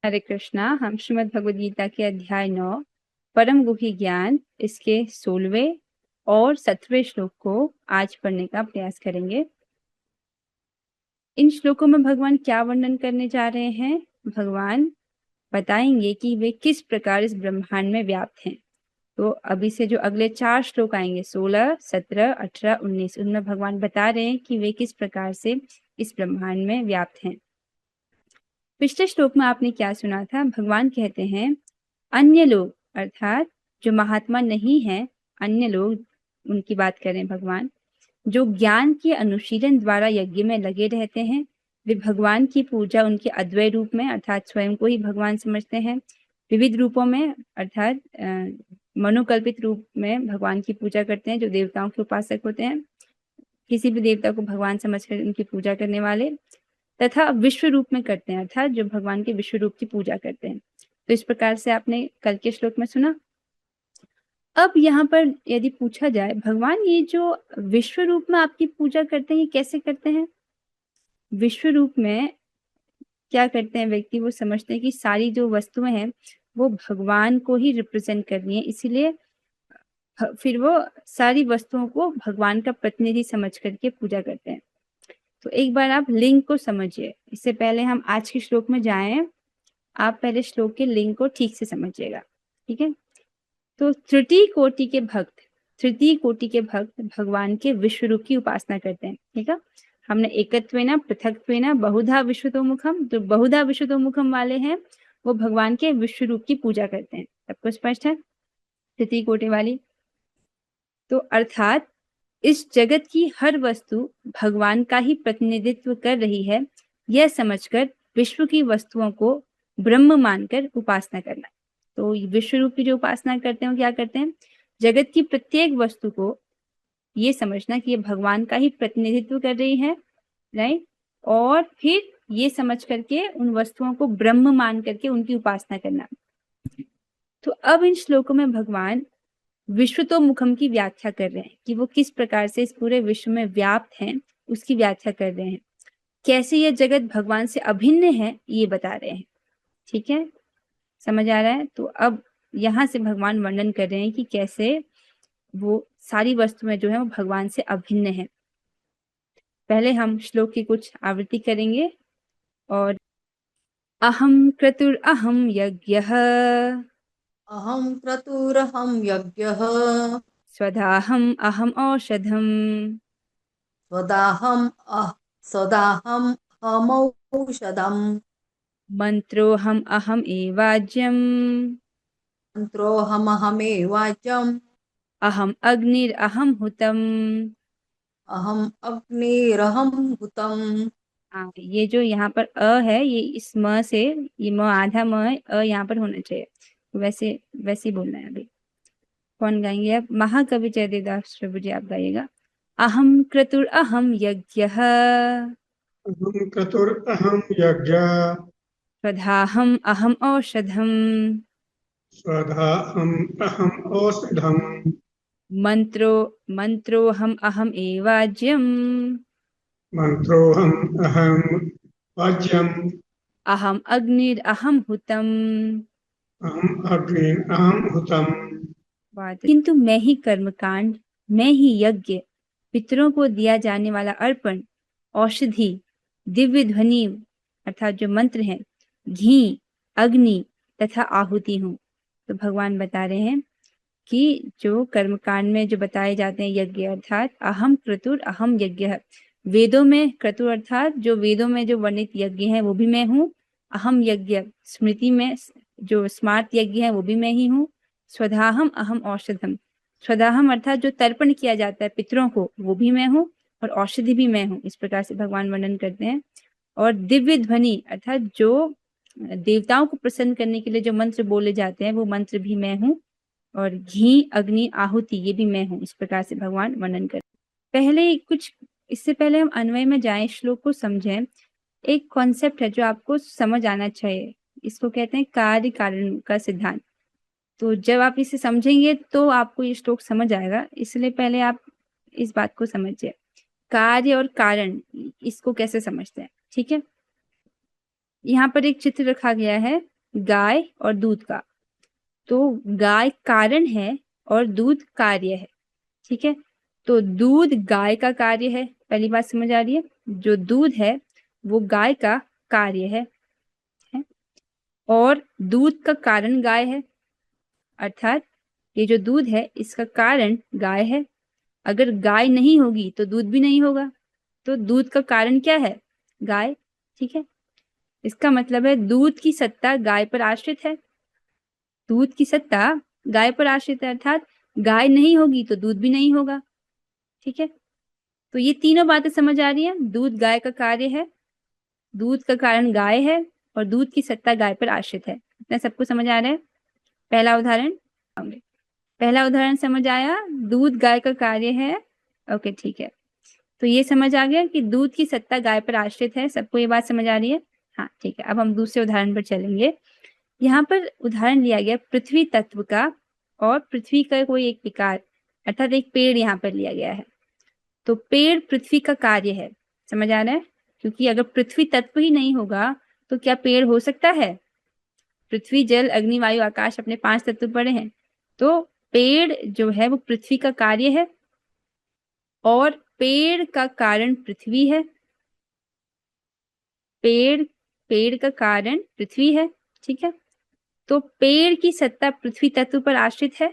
हरे कृष्णा। हम श्रीमद् भगवद गीता के अध्याय 9 परम गुही ज्ञान इसके 16वें और 17वें श्लोक को आज पढ़ने का प्रयास करेंगे। इन श्लोकों में भगवान क्या वर्णन करने जा रहे हैं? भगवान बताएंगे कि वे किस प्रकार इस ब्रह्मांड में व्याप्त हैं। तो अभी से जो अगले 4 श्लोक आएंगे 16, 17, 18, 19, उनमें भगवान बता रहे हैं कि वे किस प्रकार से इस ब्रह्मांड में व्याप्त हैं। पिछले श्लोक में आपने क्या सुना था? भगवान कहते हैं अन्य लोग अर्थात जो महात्मा नहीं है, अन्य लोग उनकी बात करें भगवान, जो ज्ञान के अनुशीलन द्वारा यज्ञ में लगे रहते हैं, वे भगवान की पूजा उनके अद्वैय रूप में अर्थात स्वयं को ही भगवान समझते हैं, विविध रूपों में अर्थात मनोकल्पित रूप में भगवान की पूजा करते हैं, जो देवताओं के उपासक होते हैं, किसी भी देवता को भगवान समझकर उनकी पूजा करने वाले, तथा विश्व रूप में करते हैं अर्थात जो भगवान के विश्व रूप की पूजा करते हैं। तो इस प्रकार से आपने कल के श्लोक में सुना। अब यहाँ पर यदि पूछा जाए भगवान ये जो विश्व रूप में आपकी पूजा करते हैं ये कैसे करते हैं? विश्व रूप में क्या करते हैं व्यक्ति? वो समझते हैं कि सारी जो वस्तुएं हैं वो भगवान को ही रिप्रेजेंट कर रही हैं, इसीलिए फिर वो सारी वस्तुओं को भगवान का प्रतिनिधि समझ करके पूजा करते हैं। तो एक बार आप लिंग को समझिए। इससे पहले हम आज के श्लोक में जाएं, आप पहले श्लोक के लिंग को ठीक से समझिएगा, ठीक है? तो तृतीय कोटि के भक्त भगवान के विश्व रूप की उपासना करते हैं, ठीक है? हमने एकत्वेन पृथक्त्वेन बहुधा विश्वतोमुखम, जो बहुधा विश्वतोमुखम वाले हैं वो भगवान के विश्व रूप की पूजा करते हैं। सबको स्पष्ट है? तृतीय कोटि वाली। तो अर्थात इस जगत की हर वस्तु भगवान का ही प्रतिनिधित्व कर रही है, यह समझकर विश्व की वस्तुओं को ब्रह्म मानकर उपासना करना। तो विश्व रूप की जो उपासना करते हैं वो क्या करते हैं? जगत की प्रत्येक वस्तु को ये समझना कि ये भगवान का ही प्रतिनिधित्व कर रही है, राइट? और फिर ये समझ करके उन वस्तुओं को ब्रह्म मान करके उनकी उपासना करना। तो अब इन श्लोकों में भगवान विश्वतोमुखम की व्याख्या कर रहे हैं कि वो किस प्रकार से इस पूरे विश्व में व्याप्त हैं, उसकी व्याख्या कर रहे हैं। कैसे यह जगत भगवान से अभिन्न है ये बता रहे हैं, ठीक है? समझ आ रहा है? तो अब यहाँ से भगवान वर्णन कर रहे हैं कि कैसे वो सारी वस्तुएं जो है वो भगवान से अभिन्न है। पहले हम श्लोक की कुछ आवृत्ति करेंगे। और अहम क्रतुर अहम यज्ञः अहं क्रतुरहं यज्ञः स्वधाहम अहम औषधम स्वदाहम् सदाहम् अहमौषधम् मंत्रोहम अहम एवाज्यम मन्त्रोऽहमहमेवाज्यम् अहम अग्निर अहम हुतम। अहम् अग्निरहं हुतम्। ये जो यहाँ पर अ है, ये इस म से, ये म आधा म है, अ यहाँ पर होना चाहिए। वैसे वैसे ही बोलना है। अभी कौन गाएंगे आप? महाकवि जयदेवदास प्रभु जी आप गाइएगा। अहम क्रतुर अहम यज्ञः अहं क्रतुरहं यज्ञः स्वधाहम अहम औषधम स्वधाहम् अहम् औषधम् मंत्रोहम अहम एवाज्यम मन्त्रोऽहम् अहम् वाज्यम् अहम अग्निर अहम हुतम। अहम् अग्निः अहम् हुतम्। किंतु मैं ही कर्मकांड, मैं ही यज्ञ, पितरों को दिया जाने वाला अर्पण, औषधि, दिव्य ध्वनि अर्थात जो मंत्र है, घी, अग्नि तथा आहुति हूँ। तो भगवान बता रहे हैं कि जो कर्मकांड में जो बताए जाते हैं यज्ञ अर्थात अहम क्रतुर अहम यज्ञ, वेदों में क्रतुर अर्थात जो वेदों में जो वर्णित यज्ञ है वो भी मैं हूँ। अहम यज्ञ स्मृति में जो स्मार्त यज्ञ है वो भी मैं ही हूँ। स्वधाहम अहम औषधम, स्वधाहम अर्थात जो तर्पण किया जाता है पितरों को वो भी मैं हूँ, और औषधि भी मैं हूँ। इस प्रकार से भगवान वर्णन करते हैं। और दिव्य ध्वनि अर्थात जो देवताओं को प्रसन्न करने के लिए जो मंत्र बोले जाते हैं वो मंत्र भी मैं हूँ। और घी, अग्नि, आहुति ये भी मैं हूँ। इस प्रकार से भगवान वर्णन करते हैं। पहले कुछ इससे पहले हम अन्वय में जाएं, श्लोक को समझें। एक कॉन्सेप्ट है जो आपको समझ आना चाहिए, इसको कहते हैं कार्य कारण का सिद्धांत। तो जब आप इसे समझेंगे तो आपको ये श्लोक समझ आएगा, इसलिए पहले आप इस बात को समझिए। कार्य और कारण इसको कैसे समझते हैं, ठीक है? यहाँ पर एक चित्र रखा गया है। गाय और दूध का। तो गाय कारण है और दूध कार्य है, ठीक है। तो दूध गाय का कार्य है, पहली बात समझ आ रही है। जो दूध है वो गाय का कार्य है? और दूध का कारण गाय है, अर्थात ये जो दूध है इसका कारण गाय है। अगर गाय नहीं होगी तो दूध भी नहीं होगा, तो दूध का कारण क्या है? गाय, ठीक है। इसका मतलब है दूध की सत्ता गाय पर आश्रित है, दूध की सत्ता गाय पर आश्रित है, अर्थात गाय नहीं होगी तो दूध भी नहीं होगा, ठीक है। तो ये तीनों बातें समझ आ रही हैं। दूध गाय का कार्य है, दूध का कारण गाय है, और दूध की सत्ता गाय पर आश्रित है। इतना सबको समझ आ रहा है? पहला उदाहरण, पहला उदाहरण समझ आया? दूध गाय का कार्य है, ओके ठीक है। तो ये समझ आ गया कि दूध की सत्ता गाय पर आश्रित है। सबको ये बात समझ आ रही है? हाँ ठीक है। अब हम दूसरे उदाहरण पर चलेंगे। यहाँ पर उदाहरण लिया गया पृथ्वी तत्व का, और पृथ्वी का कोई एक विकार, अर्थात एक पेड़ यहाँ पर लिया गया है। तो पेड़ पृथ्वी का कार्य है, समझ आ रहा है? क्योंकि अगर पृथ्वी तत्व ही नहीं होगा तो क्या पेड़ हो सकता है? पृथ्वी जल अग्नि वायु आकाश अपने 5 तत्व पड़े हैं, तो पेड़ जो है वो पृथ्वी का कार्य है, और पेड़ का कारण पृथ्वी है। पेड़ का कारण पृथ्वी है, ठीक है। तो पेड़ की सत्ता पृथ्वी तत्व पर आश्रित है,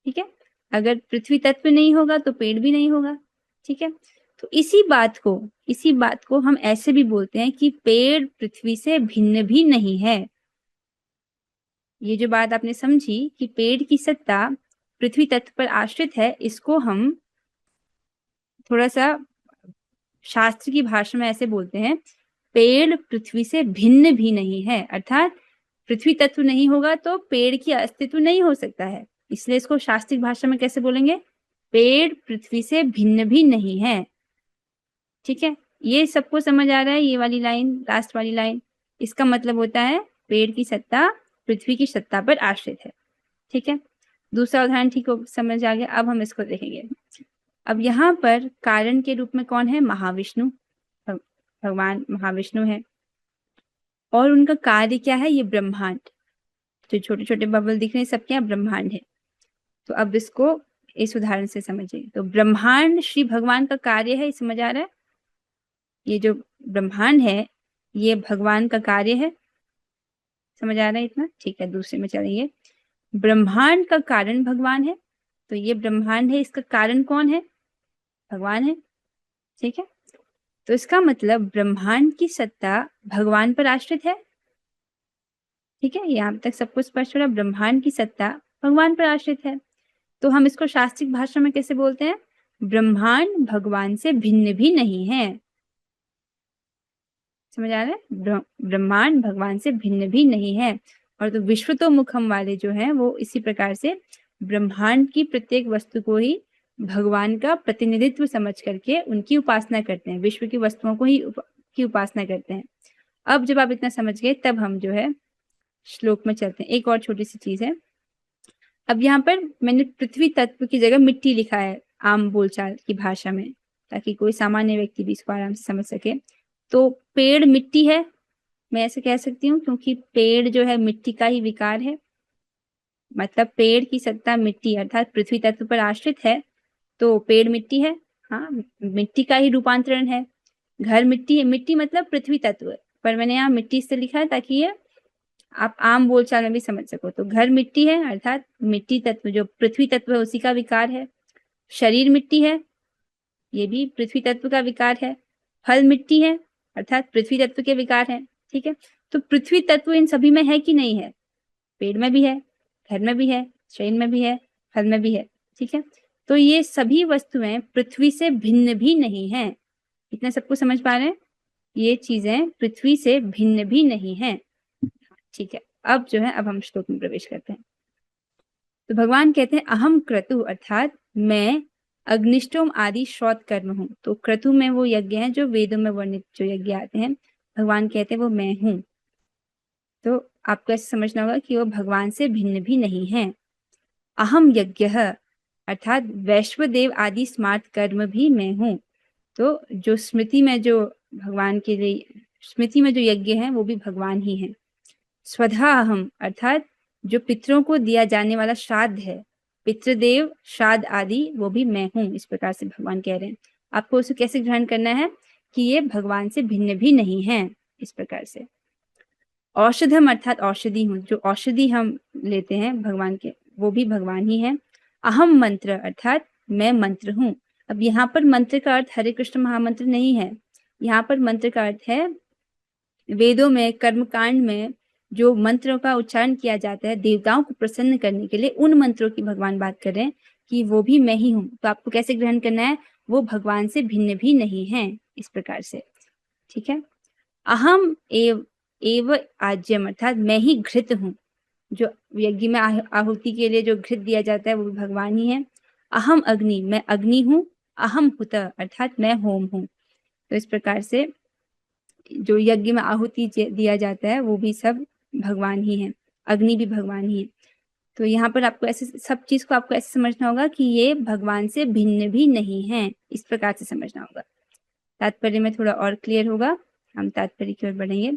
ठीक है। अगर पृथ्वी तत्व नहीं होगा तो पेड़ भी नहीं होगा, ठीक है। तो इसी बात को हम ऐसे भी बोलते हैं कि पेड़ पृथ्वी से भिन्न भी नहीं है। ये जो बात आपने समझी कि पेड़ की सत्ता पृथ्वी तत्व पर आश्रित है, इसको हम थोड़ा सा शास्त्र की भाषा में ऐसे बोलते हैं, पेड़ पृथ्वी से भिन्न भी नहीं है। अर्थात पृथ्वी तत्व नहीं होगा तो पेड़ की अस्तित्व नहीं हो सकता है, इसलिए इसको शास्त्रीय भाषा में कैसे बोलेंगे? पेड़ पृथ्वी से भिन्न भी नहीं है, ठीक है। ये सबको समझ आ रहा है? ये वाली लाइन, लास्ट वाली लाइन, इसका मतलब होता है पेड़ की सत्ता पृथ्वी की सत्ता पर आश्रित है, ठीक है। दूसरा उदाहरण ठीक हो, समझ आ गया? अब हम इसको देखेंगे। अब यहाँ पर कारण के रूप में कौन है? महाविष्णु, भगवान महाविष्णु है। और उनका कार्य क्या है? ये ब्रह्मांड, जो छोटे छोटे बबल दिख रहे हैं सब क्या? ब्रह्मांड है। तो अब इसको इस उदाहरण से समझिए। तो ब्रह्मांड श्री भगवान का कार्य है, समझ आ रहा है? ये जो ब्रह्मांड है ये भगवान का कार्य है, समझ आ रहा है इतना? ठीक है, दूसरे में चलेंगे। ब्रह्मांड का कारण भगवान है, तो ये ब्रह्मांड है, इसका कारण कौन है? भगवान है, ठीक है। तो इसका मतलब ब्रह्मांड की सत्ता भगवान पर आश्रित है, ठीक है। यहाँ तक सबको स्पष्ट हो रहा है? ब्रह्मांड की सत्ता भगवान पर आश्रित है। तो हम इसको शास्त्रिक भाषा में कैसे बोलते हैं? ब्रह्मांड भगवान से भिन्न भी नहीं है, समझ आ रहा है? ब्रह्मांड भगवान से भिन्न भी नहीं है। और तो विश्वतोमुखम वाले जो हैं वो इसी प्रकार से ब्रह्मांड की प्रत्येक वस्तु को ही भगवान का प्रतिनिधित्व समझ करके उनकी उपासना करते हैं, विश्व की वस्तुओं को ही की उपासना करते हैं। अब जब आप इतना समझ गए तब हम जो है श्लोक में चलते हैं। एक और छोटी सी चीज है, अब यहाँ पर मैंने पृथ्वी तत्व की जगह मिट्टी लिखा है आम बोलचाल की भाषा में, ताकि कोई सामान्य व्यक्ति भी इसको आराम से समझ सके। तो पेड़ मिट्टी है, मैं ऐसे कह सकती हूँ, क्योंकि पेड़ जो है मिट्टी का ही विकार है। मतलब पेड़ की सत्ता मिट्टी अर्थात पृथ्वी तत्व पर आश्रित है, तो पेड़ मिट्टी है। हाँ, मिट्टी का ही रूपांतरण है। घर मिट्टी है, मिट्टी मतलब पृथ्वी तत्व, पर मैंने यहाँ मिट्टी से लिखा है ताकि ये आप आम बोलचाल में भी समझ सको। तो घर मिट्टी है अर्थात मिट्टी तत्व जो पृथ्वी तत्व है उसी का विकार है। शरीर मिट्टी है, ये भी पृथ्वी तत्व का विकार है। फल मिट्टी है अर्थात पृथ्वी तत्व के विकार है, ठीक है। तो पृथ्वी तत्व इन सभी में है कि नहीं है? पेड़ में भी है, घर में भी है, शरीर में भी है, फल में भी है, ठीक है। तो ये सभी वस्तुएं पृथ्वी से भिन्न भी नहीं है। इतना सबको समझ पा रहे हैं? ये चीजें पृथ्वी से भिन्न भी नहीं है, ठीक है। अब जो है अब हम श्लोक में प्रवेश करते हैं। तो भगवान कहते हैं अहम क्रतु अर्थात मैं अग्निष्टोम आदि श्रौत कर्म हूँ। तो क्रतु में वो यज्ञ हैं जो वेदों में वर्णित जो यज्ञ आते हैं, भगवान कहते हैं वो मैं हूँ। तो आपको ऐसे समझना होगा कि वो भगवान से भिन्न भी नहीं है। अहम यज्ञ अर्थात वैश्वदेव आदि स्मार्त कर्म भी मैं हूँ। तो जो स्मृति में जो भगवान के लिए स्मृति में जो यज्ञ है वो भी भगवान ही है। स्वधाहम अर्थात जो पितरों को दिया जाने वाला श्राद्ध है, पितृदेव श्राद्ध आदि, वो भी मैं हूँ। इस प्रकार से भगवान कह रहे हैं। आपको उसे कैसे ग्रहण करना है कि ये भगवान से भिन्न भी नहीं है। इस प्रकार से औषधम अर्थात औषधि हूँ, जो औषधि हम लेते हैं भगवान के, वो भी भगवान ही है। अहम मंत्र अर्थात मैं मंत्र हूँ। अब यहाँ पर मंत्र का अर्थ हरे कृष्ण महामंत्र नहीं है। यहाँ पर मंत्र का अर्थ है वेदों में, कर्मकांड में जो मंत्रों का उच्चारण किया जाता है देवताओं को प्रसन्न करने के लिए, उन मंत्रों की भगवान बात कर रहे हैं कि वो भी मैं ही हूँ। तो आपको कैसे ग्रहण करना है, वो भगवान से भिन्न भी नहीं है। इस प्रकार से, ठीक है। अहम एव आज्यम अर्थात मैं ही घृत हूँ। जो यज्ञ में आहुति के लिए जो घृत दिया जाता है वो भी भगवान ही है। अहम अग्नि, मैं अग्नि हूँ। अहम हुत अर्थात मैं होम हूँ। तो इस प्रकार से जो यज्ञ में आहुति दिया जाता है वो भी सब भगवान ही है, अग्नि भी भगवान ही है। तो यहाँ पर आपको ऐसे सब चीज को आपको ऐसे समझना होगा कि ये भगवान से भिन्न भी नहीं है। इस प्रकार से समझना होगा। तात्पर्य में थोड़ा और क्लियर होगा। हम तात्पर्य की ओर बढ़ेंगे।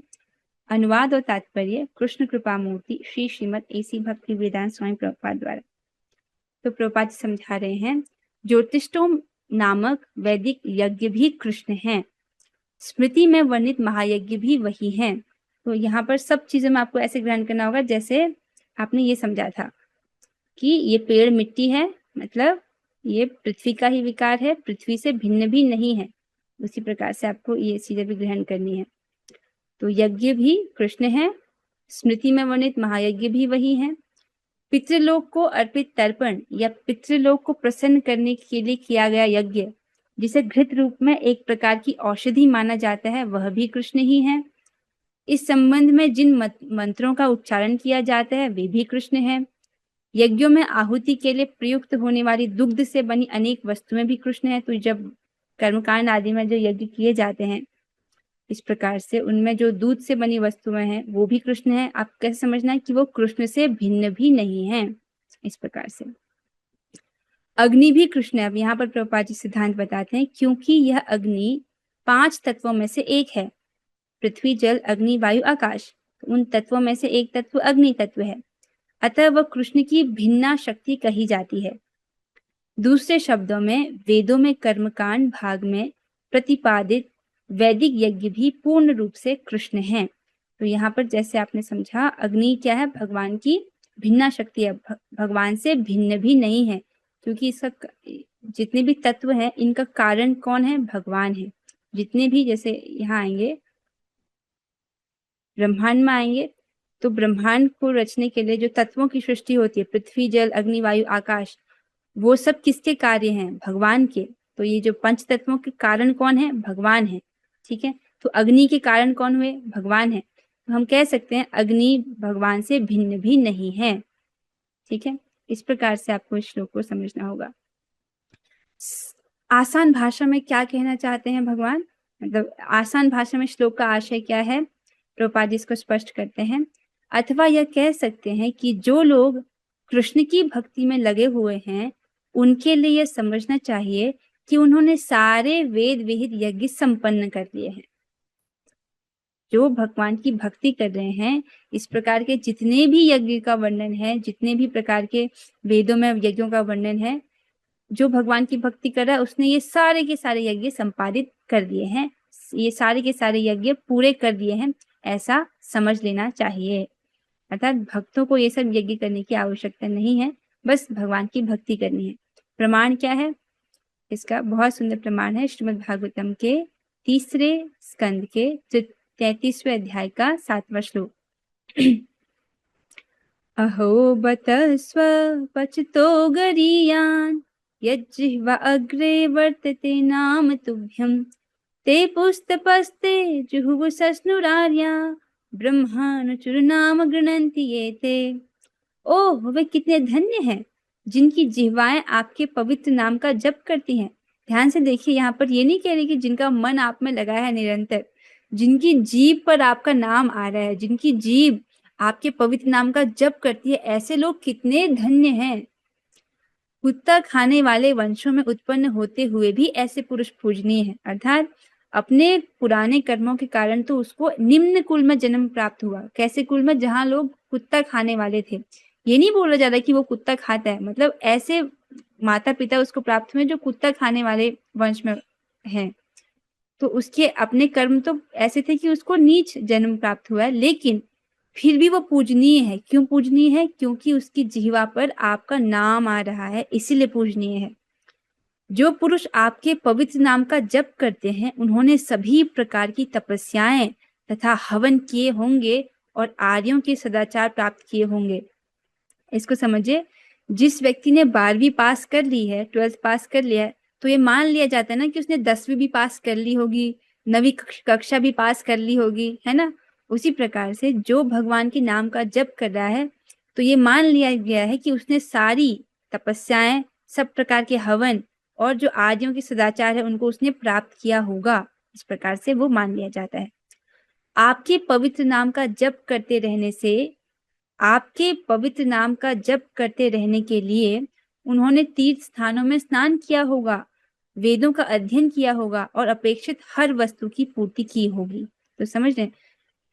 अनुवाद और तात्पर्य कृष्ण कृपा मूर्ति श्री श्रीमद एसी भक्ति वेदांत स्वामी प्रभुपाद द्वारा। तो प्रभुपाद समझा रहे हैं, ज्योतिष्टोम नामक वैदिक यज्ञ भी कृष्ण हैं, स्मृति में वर्णित महायज्ञ भी वही हैं। तो यहाँ पर सब चीजों में आपको ऐसे ग्रहण करना होगा जैसे आपने ये समझा था कि ये पेड़ मिट्टी है, मतलब ये पृथ्वी का ही विकार है, पृथ्वी से भिन्न भी नहीं है। उसी प्रकार से आपको ये चीजें भी ग्रहण करनी है। तो यज्ञ भी कृष्ण है, स्मृति में वर्णित महायज्ञ भी वही है। पितृलोक को अर्पित तर्पण या पितृलोक को प्रसन्न करने के लिए किया गया यज्ञ, जिसे घृत रूप में एक प्रकार की औषधि माना जाता है, वह भी कृष्ण ही है। इस संबंध में जिन मंत्रों का उच्चारण किया जाता है वे भी कृष्ण है। यज्ञों में आहुति के लिए प्रयुक्त होने वाली दुग्ध से बनी अनेक वस्तुएं भी कृष्ण है। तो जब कर्मकांड आदि में जो यज्ञ किए जाते हैं इस प्रकार से, उनमें जो दूध से बनी वस्तुएं हैं वो भी कृष्ण है। आप कैसे समझना है कि वो कृष्ण से भिन्न भी नहीं है। इस प्रकार से अग्नि भी कृष्ण है। अब यहाँ पर प्रभुपाद जी सिद्धांत बताते हैं, क्योंकि यह अग्नि 5 तत्वों में से एक है, पृथ्वी जल अग्नि वायु आकाश। उन तत्वों में से एक तत्व अग्नि तत्व है, अतः वह कृष्ण की भिन्ना शक्ति कही जाती है। दूसरे शब्दों में वेदों में कर्मकांड भाग में प्रतिपादित वैदिक यज्ञ भी पूर्ण रूप से कृष्ण है। तो यहाँ पर जैसे आपने समझा, अग्नि क्या है, भगवान की भिन्ना शक्ति है, भगवान से भिन्न भी नहीं है, क्योंकि इसका जितने भी तत्व हैं इनका कारण कौन है, भगवान है। जितने भी, जैसे यहाँ आएंगे ब्रह्मांड में आएंगे तो ब्रह्मांड को रचने के लिए जो तत्वों की सृष्टि होती है, पृथ्वी जल अग्नि वायु आकाश, वो सब किसके कार्य हैं, भगवान के। तो ये जो 5 तत्वों के कारण कौन है, भगवान है। ठीक है, तो अग्नि के कारण कौन हुए, भगवान है। तो हम कह सकते हैं अग्नि भगवान से भिन्न भी नहीं है। ठीक है, इस प्रकार से आपको इस श्लोक को समझना होगा। आसान भाषा में क्या कहना चाहते हैं भगवान, मतलब आसान भाषा में श्लोक का आशय क्या है, प्रभुपाद जी इसको स्पष्ट करते हैं। अथवा यह कह सकते हैं कि जो लोग कृष्ण की भक्ति में लगे हुए हैं उनके लिए यह समझना चाहिए कि उन्होंने सारे वेद विहित यज्ञ संपन्न कर लिए हैं। जो भगवान की भक्ति कर रहे हैं, इस प्रकार के जितने भी यज्ञ का वर्णन है, जितने भी प्रकार के वेदों में यज्ञों का वर्णन है, जो भगवान की भक्ति कर रहा है उसने ये सारे के सारे यज्ञ संपादित कर दिए हैं, ये सारे के सारे यज्ञ पूरे कर दिए हैं, ऐसा समझ लेना चाहिए। अर्थात भक्तों को ये सब यज्ञ करने की आवश्यकता नहीं है, बस भगवान की भक्ति करनी है। प्रमाण क्या है इसका, बहुत सुंदर प्रमाण है श्रीमद् भागवतम के 3 स्कंद के 33वें अध्याय का 7वां श्लोक। अहो बत स्व पचतो गरीयान यज्जिह्वा अग्रे वर्तते नाम तुभ्यं ते पुस्तपस्ते जुहुः सस्नुरार्या ब्रह्मानुचुर नाम गृणन्ति ये ते। ओह, वे कितने धन्य हैं जिनकी जिह्वाएं आपके पवित्र नाम का जप करती हैं। ध्यान से देखिए, यहाँ पर ये नहीं कह रही कि जिनका मन आप में लगा है निरंतर, जिनकी जीभ पर आपका नाम आ रहा है, जिनकी जीभ आपके पवित्र नाम का जप करती है, ऐसे लोग कितने धन्य हैं। कुत्ता खाने वाले वंशों में उत्पन्न होते हुए भी ऐसे पुरुष पूजनीय हैं। अर्थात अपने पुराने कर्मों के कारण तो उसको निम्न कुल में जन्म प्राप्त हुआ। कैसे कुल में? जहां लोग कुत्ता खाने वाले थे। ये नहीं बोला जा रहा कि वो कुत्ता खाता है, मतलब ऐसे माता पिता उसको प्राप्त हुए जो कुत्ता खाने वाले वंश में हैं। तो उसके अपने कर्म तो ऐसे थे कि उसको नीच जन्म प्राप्त हुआ है, लेकिन फिर भी वो पूजनीय है। क्यों पूजनीय है? क्योंकि उसकी जिह्वा पर आपका नाम आ रहा है, इसीलिए पूजनीय है। जो पुरुष आपके पवित्र नाम का जप करते हैं, उन्होंने सभी प्रकार की तपस्याएं तथा हवन किए होंगे और आर्यों के सदाचार प्राप्त किए होंगे। इसको समझिए, जिस व्यक्ति ने 12वीं पास कर ली है, 12th पास कर लिया है, तो ये मान लिया जाता है ना कि उसने 10वीं भी पास कर ली होगी, 9वीं कक्षा भी पास कर ली होगी, है ना। उसी प्रकार से जो भगवान के नाम का जप कर रहा है, तो ये मान लिया गया है कि उसने सारी तपस्याएं, सब प्रकार के हवन और जो आर्यों के सदाचार है उनको उसने प्राप्त किया होगा। इस प्रकार से वो मान लिया जाता है। आपके पवित्र नाम का जप करते रहने से, आपके पवित्र नाम का जप करते रहने के लिए उन्होंने तीर्थ स्थानों में स्नान किया होगा, वेदों का अध्ययन किया होगा और अपेक्षित हर वस्तु की पूर्ति की होगी। तो समझ रहे हैं,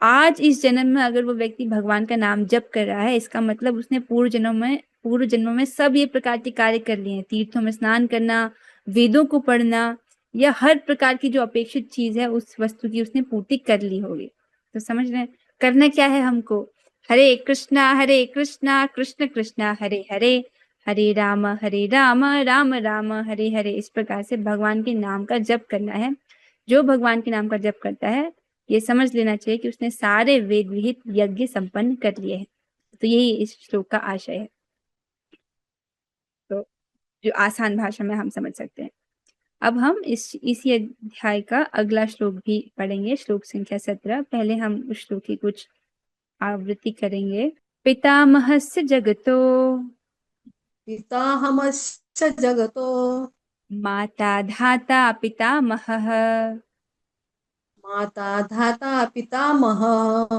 आज इस जन्म में अगर वो व्यक्ति भगवान का नाम जप कर रहा है, इसका मतलब उसने पूर्व जन्मों में सब ये प्रकार के कार्य कर लिए हैं। तीर्थों में स्नान करना, वेदों को पढ़ना, या हर प्रकार की जो अपेक्षित चीज है उस वस्तु की उसने पूर्ति कर ली होगी। तो समझ रहे हैं, करना क्या है हमको? हरे कृष्णा कृष्ण कृष्णा हरे हरे, हरे राम राम राम हरे हरे। इस प्रकार से भगवान के नाम का जप करना है। जो भगवान के नाम का जप करता है, ये समझ लेना चाहिए कि उसने सारे वेद विहित यज्ञ संपन्न कर लिए हैं। तो यही इस श्लोक का आशय है, तो जो आसान भाषा में हम समझ सकते हैं। अब हम इसी अध्याय का अगला श्लोक भी पढ़ेंगे, श्लोक संख्या 17। पहले हम उस श्लोक की कुछ आवृत्ति करेंगे। पितामहस्य जगतो पिताहमस्य जगतो माता धाता पितामहः माता धाता पितामहः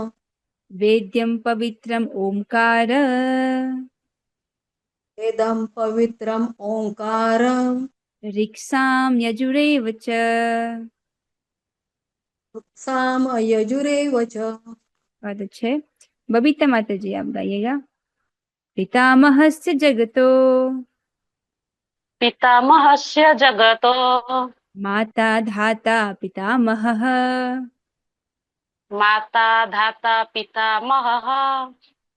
वेद्यं पवित्रम् ओंकार वेदं पवित्रम् ओंकारं ऋक्सां यजुरेव च। साम यजुरेव च। बहुत अच्छे। बबीता माता जी आप गाइएगा। पितामहस्य जगतो पितामहस्य जगतो माता धाता पितामहः माता धाता पितामहः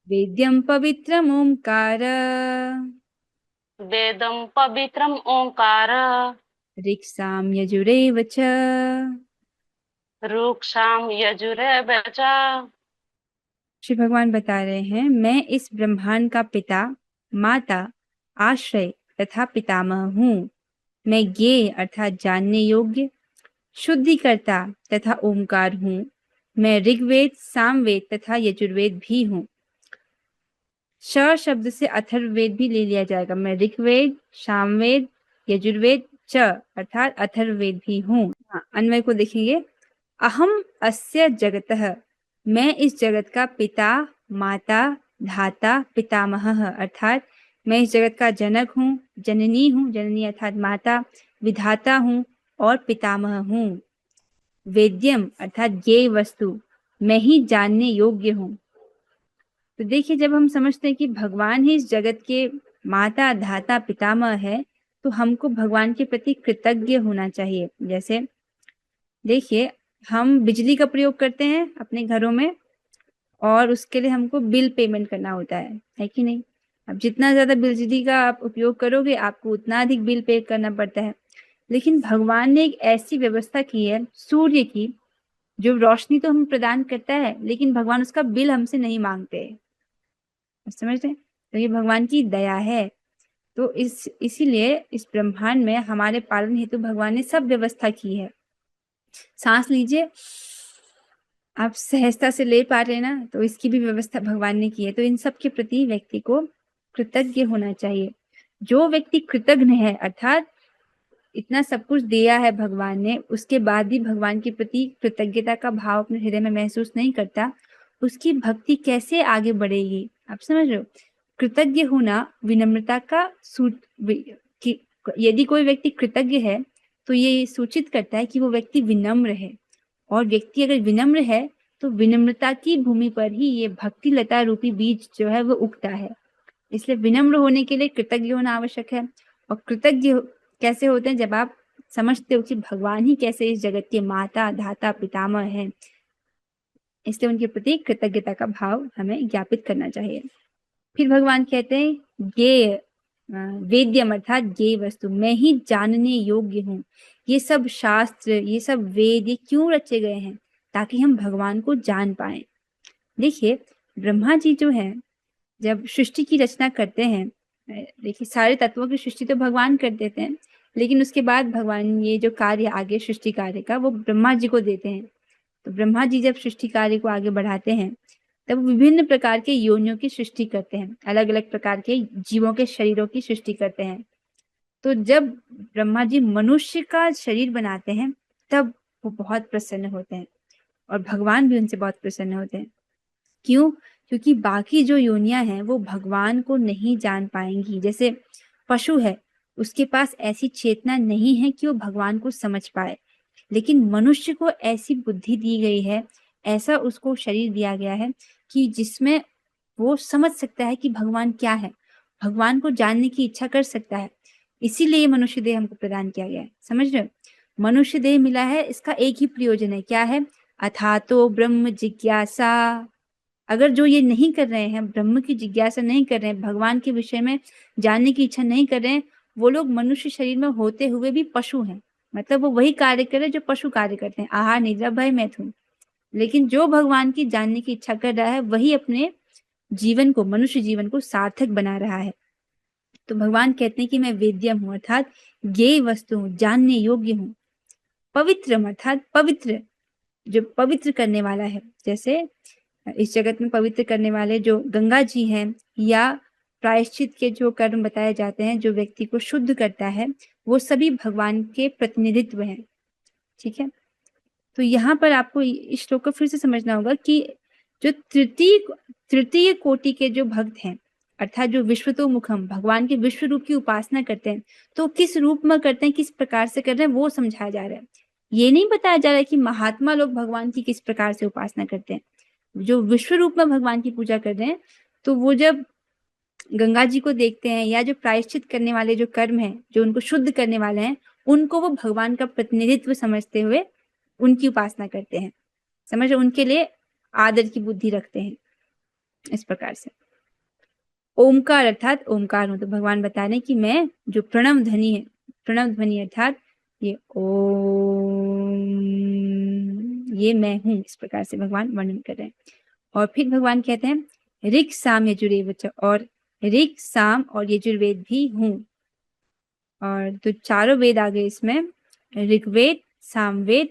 वेद्यं पवित्रम् ओंकार वेदं पवित्रम् ओंकार ऋक्सां यजुरेव च। रुक्षाम यजुरेव च। श्री भगवान बता रहे हैं, मैं इस ब्रह्मांड का पिता, माता, आश्रय तथा पितामह हूँ। मैं ज्ञेय अर्थात जानने योग्य, शुद्धिकर्ता तथा ओंकार हूँ। मैं ऋग्वेद, सामवेद तथा यजुर्वेद भी हूँ। श शब्द से अथर्ववेद भी ले लिया जाएगा। मैं ऋग्वेद, सामवेद, यजुर्वेद, च अर्थात अथर्ववेद भी हूँ। अन्वय को देखेंगे। अहम अस्य जगतः, मैं इस जगत का पिता, माता, धाता, पितामह अर्थात मैं इस जगत का जनक हूँ, जननी हूँ, जननी अर्थात माता, विधाता हूँ और पितामह हूँ। वेद्यम अर्थात ज्ञेय वस्तु, मैं ही जानने योग्य हूँ। तो देखिए, जब हम समझते हैं कि भगवान ही इस जगत के माता, धाता, पितामह है, तो हमको भगवान के प्रति कृतज्ञ होना चाहिए। जैसे देखिए, हम बिजली का प्रयोग करते हैं अपने घरों में और उसके लिए हमको बिल पेमेंट करना होता है कि नहीं? अब जितना ज्यादा बिजली का आप उपयोग करोगे, आपको उतना अधिक बिल पे करना पड़ता है। लेकिन भगवान ने एक ऐसी व्यवस्था की है सूर्य की, जो रोशनी तो हम प्रदान करता है, लेकिन भगवान उसका बिल हमसे नहीं मांगते। समझ रहे हैं? तो ये भगवान की दया है। तो इसीलिए इस ब्रह्मांड में हमारे पालन हेतु भगवान ने सब व्यवस्था की है। सांस लीजिए, आप सहजता से ले पा रहे हैं ना, तो इसकी भी व्यवस्था भगवान ने की है। तो इन सब के प्रति व्यक्ति को कृतज्ञ होना चाहिए। जो व्यक्ति कृतज्ञ है, अर्थात इतना सब कुछ दिया है भगवान ने, उसके बाद भी भगवान के प्रति कृतज्ञता का भाव अपने हृदय में महसूस नहीं करता, उसकी भक्ति कैसे आगे बढ़ेगी? आप समझ रहे हो? कृतज्ञ होना विनम्रता का यदि कोई व्यक्ति कृतज्ञ है, तो ये सूचित करता है कि वो व्यक्ति विनम्र है, और व्यक्ति अगर विनम्र है तो विनम्रता की भूमि पर ही ये भक्ति लता रूपी बीज जो है वो उगता है। इसलिए विनम्र होने के लिए कृतज्ञ होना आवश्यक है। और कृतज्ञ कैसे होते हैं? जब आप समझते हो कि भगवान ही कैसे इस जगत के माता, धाता, पितामह हैं, इसलिए उनके प्रति कृतज्ञता का भाव हमें ज्ञापित करना चाहिए। फिर भगवान कहते हैं ज्ञेय वेद्यम अर्थात ज्ञेय वस्तु, मैं ही जानने योग्य हूँ। ये सब शास्त्र, ये सब वेद, ये क्यों रचे गए हैं? ताकि हम भगवान को जान पाए। देखिए, ब्रह्मा जी जो है जब सृष्टि की रचना करते हैं, देखिए सारे तत्वों की सृष्टि तो भगवान कर देते हैं, लेकिन उसके बाद भगवान ये जो कार्य आगे सृष्टि कार्य का वो ब्रह्मा जी को देते हैं। तो ब्रह्मा जी जब सृष्टि कार्य को आगे बढ़ाते हैं तब विभिन्न प्रकार के योनियों की सृष्टि करते हैं, अलग अलग प्रकार के जीवों के शरीरों की सृष्टि करते हैं। तो जब ब्रह्मा जी मनुष्य का शरीर बनाते हैं तब वो बहुत प्रसन्न होते हैं, और भगवान भी उनसे बहुत प्रसन्न होते हैं। क्यों? क्योंकि बाकी जो योनियां हैं वो भगवान को नहीं जान पाएंगी। जैसे पशु है, उसके पास ऐसी चेतना नहीं है कि वो भगवान को समझ पाए, लेकिन मनुष्य को ऐसी बुद्धि दी गई है, ऐसा उसको शरीर दिया गया है कि जिसमें वो समझ सकता है कि भगवान क्या है, भगवान को जानने की इच्छा कर सकता है। इसीलिए ये मनुष्य देह हमको प्रदान किया गया है। समझ रहे हो? मनुष्य देह मिला है, इसका एक ही प्रयोजन है, क्या है? अथातो ब्रह्म जिज्ञासा। अगर जो ये नहीं कर रहे हैं, ब्रह्म की जिज्ञासा नहीं कर रहे हैं, भगवान के विषय में जानने की इच्छा नहीं कर रहे हैं, वो लोग मनुष्य शरीर में होते हुए भी पशु हैं। मतलब वो वही कार्य कर रहे हैं जो पशु कार्य करते हैं, आहार निद्रा भय मैथुन। लेकिन जो भगवान की जानने की इच्छा कर रहा है वही अपने जीवन को, मनुष्य जीवन को सार्थक बना रहा है। तो भगवान कहते हैं कि मैं वेद्यम हूँ, अर्थात ज्ञेय वस्तु हूँ, जानने योग्य हूँ। पवित्रम अर्थात पवित्र, जो पवित्र करने वाला है। जैसे इस जगत में पवित्र करने वाले जो गंगा जी हैं, या प्रायश्चित के जो कर्म बताए जाते हैं जो व्यक्ति को शुद्ध करता है, वो सभी भगवान के प्रतिनिधित्व हैं। ठीक है, तो यहाँ पर आपको इस श्लोक को फिर से समझना होगा कि जो तृतीय कोटि के जो भक्त हैं, अर्थात जो विश्वतोमुखम, भगवान के विश्व रूप की उपासना करते हैं, तो किस रूप में करते हैं, किस प्रकार से कर रहे हैं, वो समझाया जा रहा है। ये नहीं बताया जा रहा है कि महात्मा लोग भगवान की किस प्रकार से उपासना करते हैं। जो विश्व रूप में भगवान की पूजा कर रहे हैं, तो वो जब गंगा जी को देखते हैं, या जो प्रायश्चित करने वाले जो कर्म हैं, जो उनको शुद्ध करने वाले हैं, उनको वो भगवान का प्रतिनिधित्व समझते हुए उनकी उपासना करते हैं। समझ, उनके लिए आदर की बुद्धि रखते हैं। इस प्रकार से ओमकार अर्थात ओमकार हूं, तो भगवान बता रहे हैं कि मैं जो प्रणव ध्वनि है, प्रणव ध्वनि अर्थात ये ओम, ये मैं हूं। इस प्रकार से भगवान वर्णन कर रहे हैं। और फिर भगवान कहते हैं ऋक् साम यजुरेवच, और ऋक् साम और यजुर्वेद भी हूं। और तो चारों वेद आ गए इसमें, ऋग्वेद, सामवेद,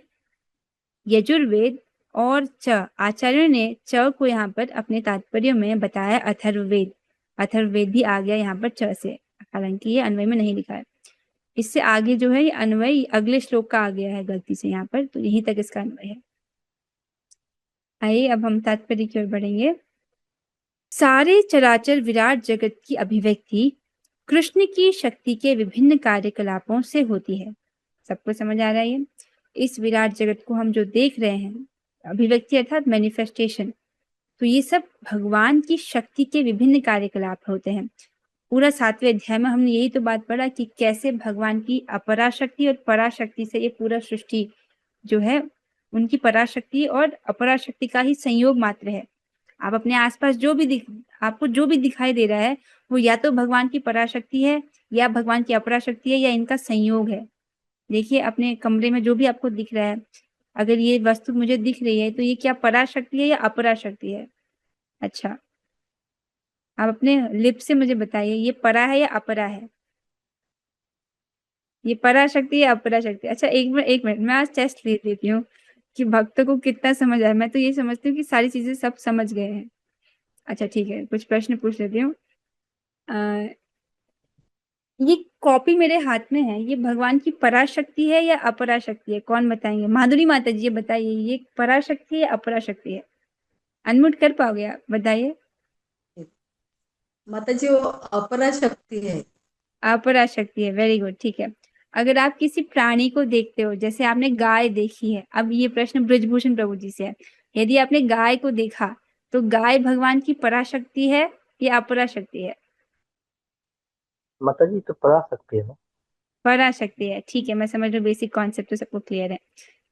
यजुर्वेद और च। आचार्य ने च को यहाँ पर अपने तात्पर्य में बताया अथर्ववेद। अथर्ववेद भी आ गया यहाँ पर च से, हालांकि ये अन्वय में नहीं लिखा है। इससे आगे जो है ये अन्वय अगले श्लोक का आ गया है गलती से यहाँ पर, तो यहीं तक इसका अन्वय है। आइए अब हम तात्पर्य की ओर बढ़ेंगे। सारे चराचर विराट जगत की अभिव्यक्ति कृष्ण की शक्ति के विभिन्न कार्यकलापों से होती है। सबको समझ आ रहा है ये? इस विराट जगत को हम जो देख रहे हैं, अभिव्यक्ति अर्थात मैनिफेस्टेशन, तो ये सब भगवान की शक्ति के विभिन्न कार्यकलाप होते हैं। पूरा 7वें अध्याय में हमने यही तो बात पढ़ा कि कैसे भगवान की अपराशक्ति और पराशक्ति से ये पूरा सृष्टि जो है, उनकी पराशक्ति और अपराशक्ति का ही संयोग मात्र है। आप अपने आसपास आपको जो भी दिखाई दे रहा है, वो या तो भगवान की पराशक्ति है, या भगवान की अपराशक्ति है, या इनका संयोग है। देखिए अपने कमरे में जो भी आपको दिख रहा है, अगर ये वस्तु मुझे दिख रही है तो ये क्या पराशक्ति है या अपराशक्ति है? अच्छा, आप अपने लिप से मुझे बताइए, ये परा है या अपरा है? ये पराशक्ति या अपराशक्ति? अच्छा, एक मिनट मैं आज टेस्ट ले लेती हूँ कि भक्तों को कितना समझ आया। मैं तो ये समझती हूँ कि सारी चीजें सब समझ गए हैं। अच्छा ठीक है, कुछ प्रश्न पूछ लेती हूँ। ये कॉपी मेरे हाथ में है, ये भगवान की पराशक्ति है या अपराशक्ति है? कौन बताएंगे? माधुरी माता जी ये बताइए, ये पराशक्ति है या अपराशक्ति है? अनम्यूट कर पाओगे आप? बताइए। माता जी वो अपरा शक्ति है। अपराशक्ति है, वेरी गुड, ठीक है। अगर आप किसी प्राणी को देखते हो, जैसे आपने गाय देखी है, अब ये प्रश्न ब्रजभूषण प्रभु जी से है, यदि आपने गाय को देखा तो गाय भगवान की पराशक्ति है या अपराशक्ति है? माता जी तो पढ़ा सकते हैं। पराशक्ति है, ठीक है, मैं समझ रही हूँ, बेसिक कॉन्सेप्ट तो सबको क्लियर है।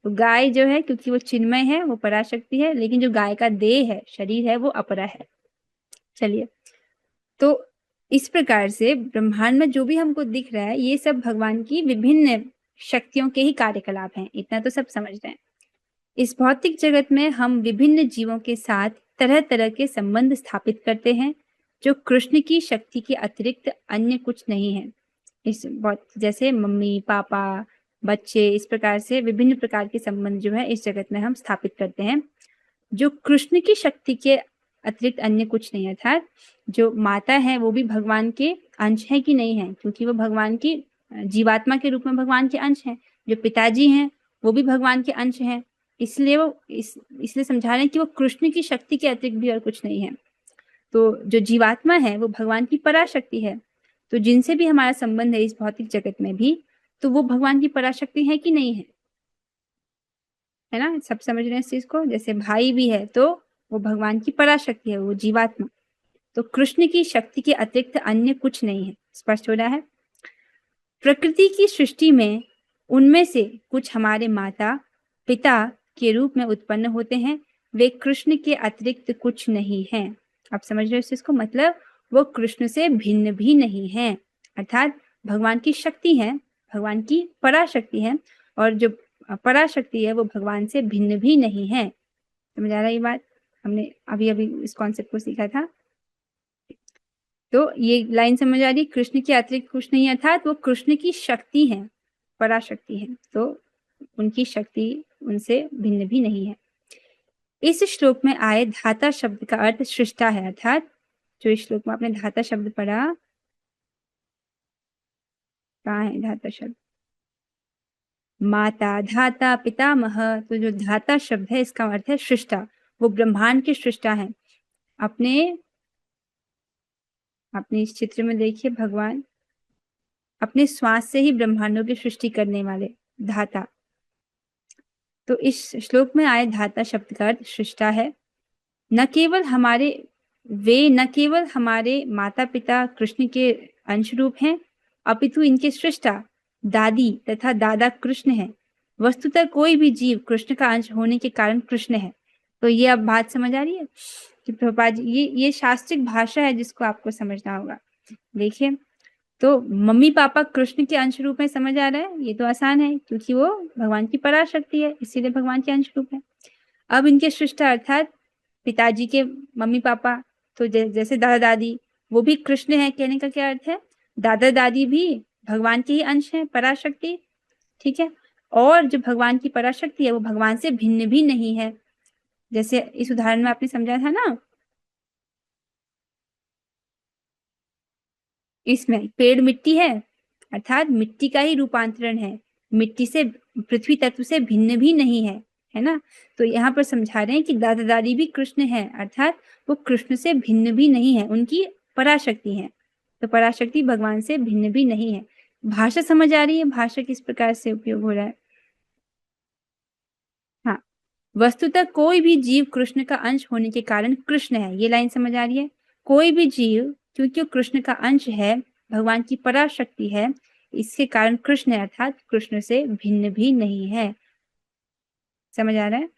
तो गाय जो है, क्योंकि वो चिन्मय है, वो पराशक्ति है, लेकिन जो गाय का देह है, शरीर है, वो अपरा है। चलिए, तो इस प्रकार से ब्रह्मांड में जो भी हमको दिख रहा है, ये सब भगवान की विभिन्न शक्तियों के ही कार्यकलाप हैं, इतना तो सब समझ रहे हैं। इस भौतिक जगत में हम विभिन्न जीवों के साथ तरह तरह के संबंध स्थापित करते हैं, जो कृष्ण की शक्ति के अतिरिक्त अन्य कुछ नहीं है। इस बहुत जैसे मम्मी पापा बच्चे, इस प्रकार से विभिन्न प्रकार के संबंध जो है इस जगत में हम स्थापित करते हैं, जो कृष्ण की शक्ति के अतिरिक्त अन्य कुछ नहीं है। अर्थात जो माता है वो भी भगवान के अंश है कि नहीं है, क्योंकि वो भगवान की जीवात्मा के रूप में भगवान के अंश हैं। जो पिताजी हैं वो भी भगवान के अंश हैं, इसलिए वो इसलिए समझा रहे हैं कि वो कृष्ण की शक्ति के अतिरिक्त भी और कुछ नहीं है। तो जो जीवात्मा है वो भगवान की पराशक्ति है। तो जिनसे भी हमारा संबंध है इस भौतिक जगत में भी, तो वो भगवान की पराशक्ति है कि नहीं है? है ना, सब समझ रहे हैं इस चीज को। जैसे भाई भी है तो वो भगवान की पराशक्ति है, वो जीवात्मा। तो कृष्ण की शक्ति के अतिरिक्त अन्य कुछ नहीं है। स्पष्ट हो रहा है? प्रकृति की सृष्टि में उनमें से कुछ हमारे माता पिता के रूप में उत्पन्न होते हैं, वे कृष्ण के अतिरिक्त कुछ नहीं है। आप समझ रहे हो इस चीज को? मतलब वो कृष्ण से भिन्न भी नहीं है, अर्थात भगवान की शक्ति है, भगवान की पराशक्ति है, और जो पराशक्ति है वो भगवान से भिन्न भी नहीं है। समझ आ रहा है ये बात? हमने अभी अभी इस कॉन्सेप्ट को सीखा था। तो ये लाइन समझ आ रही? कृष्ण के अतिरिक्त कुछ नहीं, अर्थात वो कृष्ण की शक्ति है, पराशक्ति है, तो उनकी शक्ति उनसे भिन्न भी नहीं है। इस श्लोक में आए धाता शब्द का अर्थ सृष्टा है, अर्थात जो इस श्लोक में आपने धाता शब्द पढ़ा, कहाँ है धाता शब्द? माता धाता पितामह, तो जो धाता शब्द है इसका अर्थ है सृष्टा, वो ब्रह्मांड के सृष्टा है। अपने इस चित्र में देखिए, भगवान अपने श्वास से ही ब्रह्मांडों की सृष्टि करने वाले धाता। तो इस श्लोक में आए धाता शब्द का अर्थ सृष्टा है। न केवल हमारे माता पिता कृष्ण के अंश रूप हैं, अपितु इनके सृष्टा दादी तथा दादा कृष्ण है। वस्तुतः कोई भी जीव कृष्ण का अंश होने के कारण कृष्ण है। तो ये अब बात समझ आ रही है कि प्रभुपाद जी, ये शास्त्रिक भाषा है जिसको आपको समझना होगा। देखिए, तो मम्मी पापा कृष्ण के अंश रूप में, समझ आ रहा है? ये तो आसान है, क्योंकि वो भगवान की पराशक्ति है, इसीलिए भगवान के अंश रूप है। अब इनके सृष्टा अर्थात पिताजी के मम्मी पापा, तो जैसे दादा दादी, वो भी कृष्ण है। कहने का क्या अर्थ है? दादा दादी भी भगवान के ही अंश है, पराशक्ति, ठीक है। और जो भगवान की पराशक्ति है वो भगवान से भिन्न भी नहीं है। जैसे इस उदाहरण में आपने समझा था ना, इसमें पेड़ मिट्टी है, अर्थात मिट्टी का ही रूपांतरण है, मिट्टी से, पृथ्वी तत्व से भिन्न भी नहीं है ना। तो यहाँ पर समझा रहे हैं कि दादा दादी भी कृष्ण है, अर्थात वो कृष्ण से भिन्न भी नहीं है, उनकी पराशक्ति है। तो पराशक्ति भगवान से भिन्न भी नहीं है। भाषा समझ आ रही है? भाषा किस प्रकार से उपयोग हो रहा है? हाँ, वस्तुतः कोई भी जीव कृष्ण का अंश होने के कारण कृष्ण है, ये लाइन समझ आ रही है? कोई भी जीव, क्योंकि वो कृष्ण का अंश है, भगवान की पराशक्ति है, इसके कारण कृष्ण है, अर्थात कृष्ण से भिन्न भी नहीं है। समझ आ रहा है?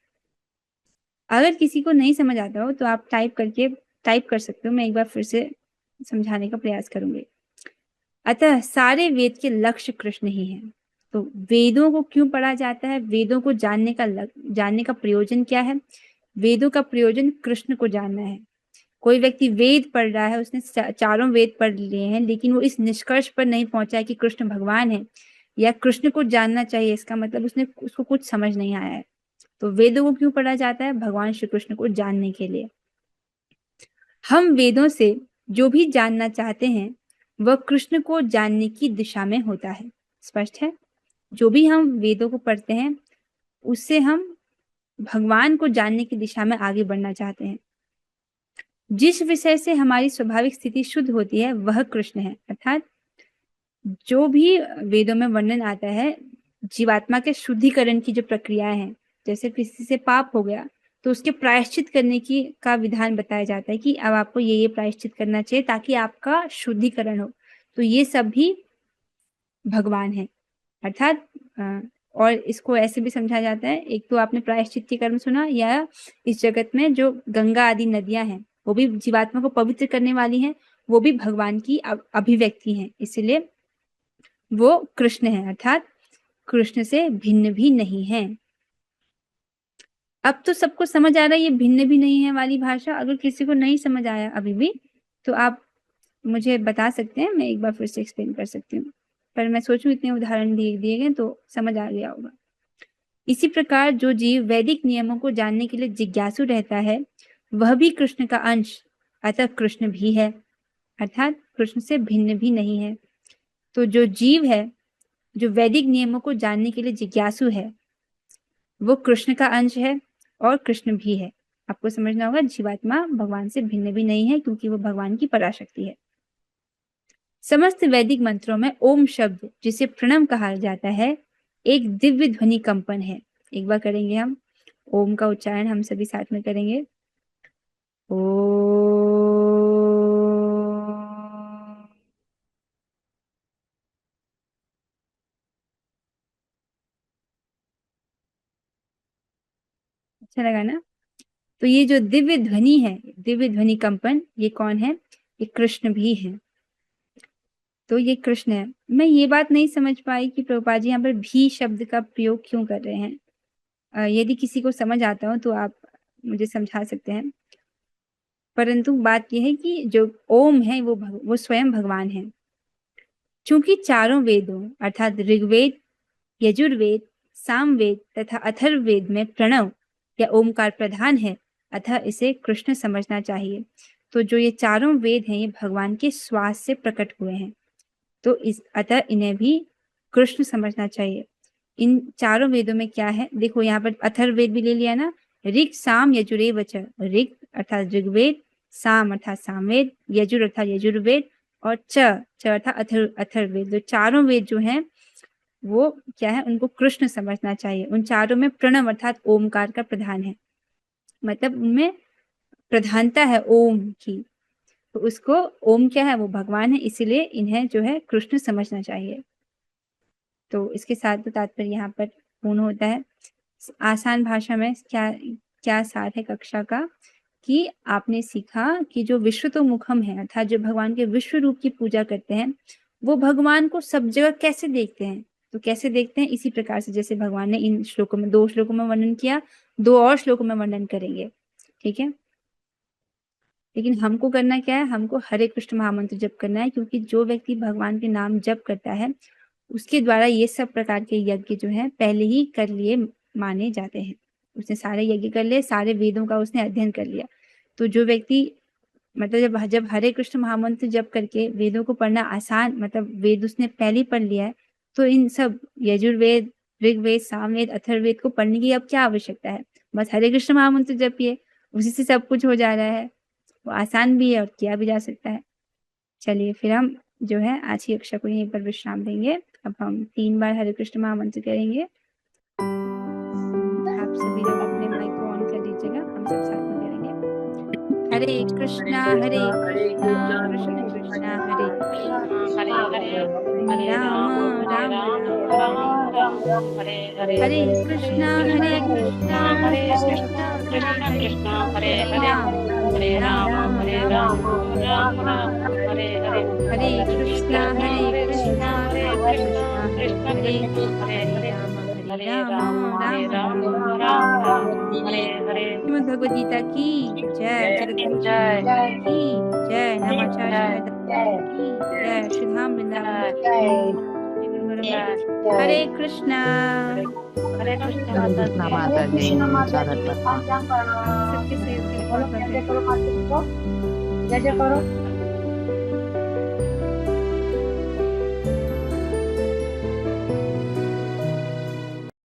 अगर किसी को नहीं समझ आता हो तो आप टाइप कर सकते हो, मैं एक बार फिर से समझाने का प्रयास करूंगी। अतः सारे वेद के लक्ष्य कृष्ण ही है। तो वेदों को क्यों पढ़ा जाता है? वेदों को जानने का प्रयोजन क्या है? वेदों का प्रयोजन कृष्ण को जानना है। कोई व्यक्ति वेद पढ़ रहा है, उसने चारों वेद पढ़ लिए हैं, लेकिन वो इस निष्कर्ष पर नहीं पहुंचा है कि कृष्ण भगवान है या कृष्ण को जानना चाहिए, इसका मतलब उसको कुछ समझ नहीं आया है। तो वेदों को क्यों पढ़ा जाता है? भगवान श्री कृष्ण को जानने के लिए। हम वेदों से जो भी जानना चाहते हैं वह कृष्ण को जानने की दिशा में होता है। स्पष्ट है? जो भी हम वेदों को पढ़ते हैं उससे हम भगवान को जानने की दिशा में आगे बढ़ना चाहते हैं। जिस विषय से हमारी स्वाभाविक स्थिति शुद्ध होती है वह कृष्ण है, अर्थात जो भी वेदों में वर्णन आता है जीवात्मा के शुद्धिकरण की जो प्रक्रिया है, जैसे किसी से पाप हो गया तो उसके प्रायश्चित करने की का विधान बताया जाता है कि अब आपको ये प्रायश्चित करना चाहिए ताकि आपका शुद्धिकरण हो। तो ये सब भी भगवान है। अर्थात और इसको ऐसे भी समझा जाता है, एक तो आपने प्रायश्चित के कर्म सुना, या इस जगत में जो गंगा आदि नदियां हैं वो भी जीवात्मा को पवित्र करने वाली हैं, वो भी भगवान की अभिव्यक्ति हैं, इसलिए वो कृष्ण है, अर्थात कृष्ण से भिन्न भी नहीं है। अब तो सबको समझ आ रहा है ये भिन्न भी नहीं है वाली भाषा। अगर किसी को नहीं समझ आया अभी भी तो आप मुझे बता सकते हैं, मैं एक बार फिर से एक्सप्लेन कर सकती हूँ, पर मैं सोचूं इतने उदाहरण दिए गए तो समझ आ गया होगा। इसी प्रकार जो जीव वैदिक नियमों को जानने के लिए जिज्ञासु रहता है वह भी कृष्ण का अंश, अतः कृष्ण भी है, अर्थात कृष्ण से भिन्न भी नहीं है। तो जो जीव है जो वैदिक नियमों को जानने के लिए जिज्ञासु है वो कृष्ण का अंश है और कृष्ण भी है। आपको समझना होगा जीवात्मा भगवान से भिन्न भी नहीं है क्योंकि वो भगवान की पराशक्ति है। समस्त वैदिक मंत्रों में ओम शब्द जिसे प्रणव कहा जाता है एक दिव्य ध्वनि कंपन है। एक बार करेंगे हम ओम का उच्चारण, हम सभी साथ में करेंगे। ओ अच्छा लगा ना? तो ये जो दिव्य ध्वनि है, दिव्य ध्वनि कंपन, ये कौन है? ये कृष्ण भी है। तो ये कृष्ण है। मैं ये बात नहीं समझ पाई कि प्रभुपाद जी यहाँ पर भी शब्द का प्रयोग क्यों कर रहे हैं। यदि किसी को समझ आता हो तो आप मुझे समझा सकते हैं, परंतु बात यह है कि जो ओम है वो स्वयं भगवान है। चूंकि चारों वेदों अर्थात ऋग्वेद, यजुर्वेद, सामवेद तथा अथर्ववेद में प्रणव या ओमकार प्रधान है, अतः इसे कृष्ण समझना चाहिए। तो जो ये चारों वेद हैं ये भगवान के श्वास से प्रकट हुए हैं, तो अतः इन्हें भी कृष्ण समझना चाहिए। इन चारों वेदों में क्या है देखो, यहाँ पर अथर्ववेद भी ले लिया ना, ऋग साम यजुरेव च, ऋग अर्थात ऋग्वेद, साम अर्थात सामवेद, यजुर अर्थात यजुर्वेद और च अर्थात अथर्ववेद। जो चारों वेद जो हैं वो क्या है, उनको कृष्ण समझना चाहिए। उन चारों में प्रणव अर्थात ओमकार का प्रधान है, मतलब उनमें प्रधानता है ओम की, तो उसको ओम क्या है, वो भगवान है, इसीलिए इन्हें जो है कृष्ण समझना चाहिए। तो इसके साथ तो तात्पर्य यहाँ पर पूर्ण होता है। आसान भाषा में क्या क्या सार है कक्षा का, कि आपने सीखा कि जो विश्वतोमुखम है अर्थात जो भगवान के विश्व रूप की पूजा करते हैं वो भगवान को सब जगह कैसे देखते हैं। तो कैसे देखते हैं, इसी प्रकार से जैसे भगवान ने इन श्लोकों में 2 श्लोकों में वर्णन किया, 2 और श्लोकों में वर्णन करेंगे, ठीक है। लेकिन हमको करना क्या है, हमको हरे कृष्ण महामंत्र जप करना है, क्योंकि जो व्यक्ति भगवान के नाम जप करता है उसके द्वारा ये सब प्रकार के यज्ञ जो है पहले ही कर लिए माने जाते हैं। उसने सारे यज्ञ कर लिए, सारे वेदों का उसने अध्ययन कर लिया। तो जो व्यक्ति मतलब जब हरे कृष्ण महामंत्र जप करके वेदों को पढ़ना आसान, मतलब वेद उसने पहले ही पढ़ लिया है, तो इन सब यजुर्वेद, ऋग्वेद, सामवेद, अथर्ववेद को पढ़ने की अब क्या आवश्यकता है। बस हरे कृष्ण महामंत्र जपिए, उसी से सब कुछ हो जा रहा है। वो आसान भी है और किया भी जा सकता है। चलिए फिर हम जो है आज की कक्षा को यहीं पर विश्राम देंगे। अब हम 3 बार हरे कृष्ण महामंत्र करेंगे। आप सभी लोग अपने माइक को ऑन कर लीजिएगा, हम सब साथ में करेंगे। हरे कृष्णा कृष्ण कृष्णा हरे राम राम राम हरे हरे, हरे कृष्णा कृष्णा कृष्ण कृष्ण हरे राम राम हरे हरे, हरे कृष्णा कृष्ण कृष्ण हरे राम राम हरे हरे। श्रीमद् भगवद गीता की जय, जगद्गुरु की जय, नमाचार्य की जय, श्रीधाम वृंदावन की जय। हरे कृष्णा माता जी, सबके सेव जय जय करो।